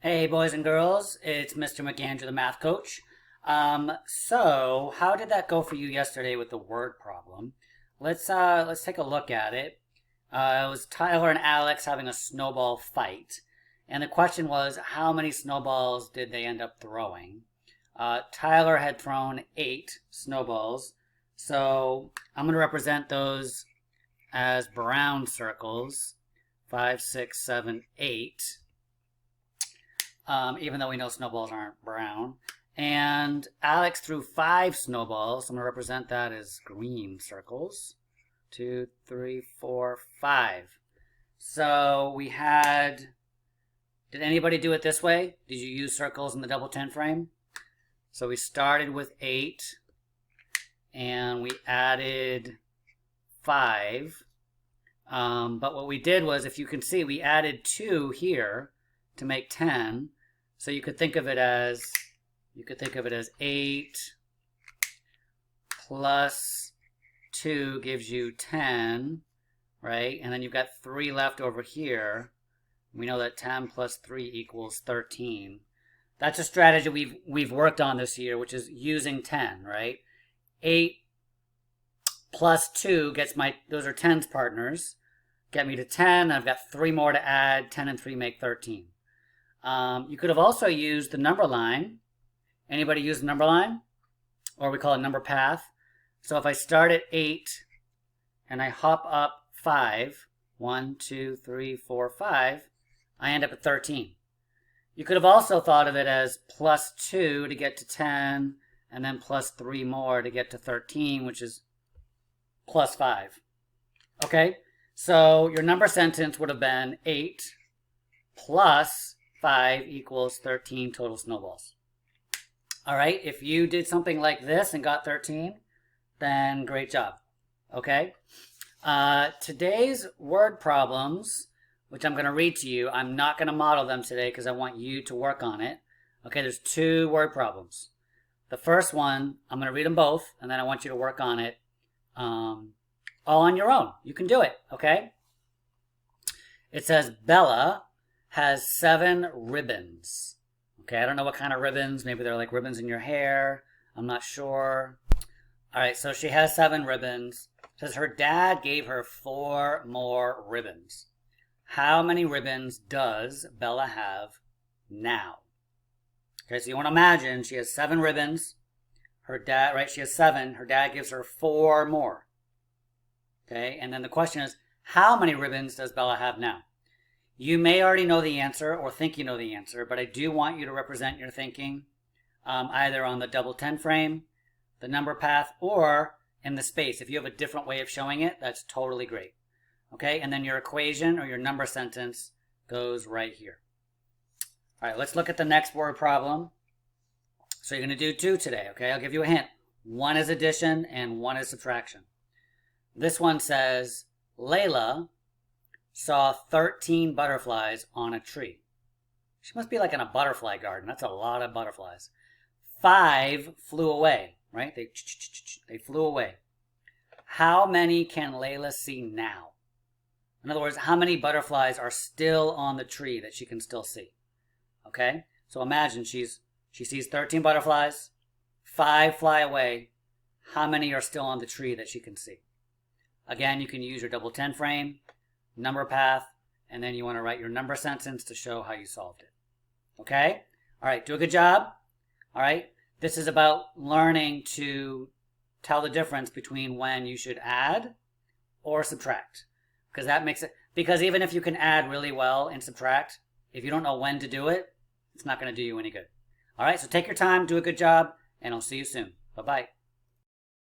Hey, boys and girls, it's Mr. McAndrew, the math coach. So how did that go for you yesterday with the word problem? Let's take a look at it. It was Tyler and Alex having a snowball fight, and the question was how many snowballs did they end up throwing? Tyler had thrown 8 snowballs, so I'm going to represent those as brown circles, 5, 6, 7, 8. Even though we know snowballs aren't brown. And Alex threw 5 snowballs. So I'm going to represent that as green circles. 2, 3, 4, 5. So we had... Did anybody do it this way? Did you use circles in the double 10 frame? So we started with 8. And we added 5. But what we did was, if you can see, we added 2 here to make 10. So you could think of it as 8 plus 2 gives you 10, right? And then you've got 3 left over here. We know that 10 plus 3 equals 13. That's a strategy we've worked on this year, which is using 10, right? 8 plus 2 gets those are 10's partners, get me to 10. I've got 3 more to add. 10 and 3 make 13. You could have also used the number line. Anybody use the number line? Or we call it number path. So if I start at 8 and I hop up 5, 1, 2, 3, 4, 5, I end up at 13. You could have also thought of it as plus 2 to get to 10, and then plus 3 more to get to 13, which is plus 5. Okay? So your number sentence would have been 8 plus 5 equals 13 total snowballs. All right, if you did something like this and got 13, then great job. Okay? Today's word problems, which I'm going to read to you, I'm not going to model them today because I want you to work on it. Okay, there's 2 word problems. The first one, I'm going to read them both, and then I want you to work on it all on your own. You can do it, okay? It says Bella has 7 ribbons. Okay, I don't know what kind of ribbons. Maybe they're like ribbons in your hair. I'm not sure. All right, so she has 7 ribbons. It says her dad gave her 4 more ribbons. How many ribbons does Bella have now? Okay, so you want to imagine she has 7 ribbons. Her dad, right, she has 7. Her dad gives her 4 more. Okay, and then the question is, how many ribbons does Bella have now? You may already know the answer or think you know the answer, but I do want you to represent your thinking either on the double 10 frame, the number path, or in the space. If you have a different way of showing it, that's totally great. Okay, and then your equation or your number sentence goes right here. All right, let's look at the next word problem. So you're going to do 2 today, okay? I'll give you a hint. 1 is addition and 1 is subtraction. This one says, Layla saw 13 butterflies on a tree. She must be like in a butterfly garden. That's a lot of butterflies. 5 flew away, right? They flew away. How many can Layla see now? In other words, how many butterflies are still on the tree that she can still see? Okay? So imagine she sees 13 butterflies, 5 fly away. How many are still on the tree that she can see? Again, you can use your double 10 frame, number path, and then you want to write your number sentence to show how you solved it. Okay? All right, do a good job. All right? This is about learning to tell the difference between when you should add or subtract. Because that makes it, because even if you can add really well and subtract, if you don't know when to do it, it's not going to do you any good. All right, so take your time, do a good job, and I'll see you soon. Bye-bye.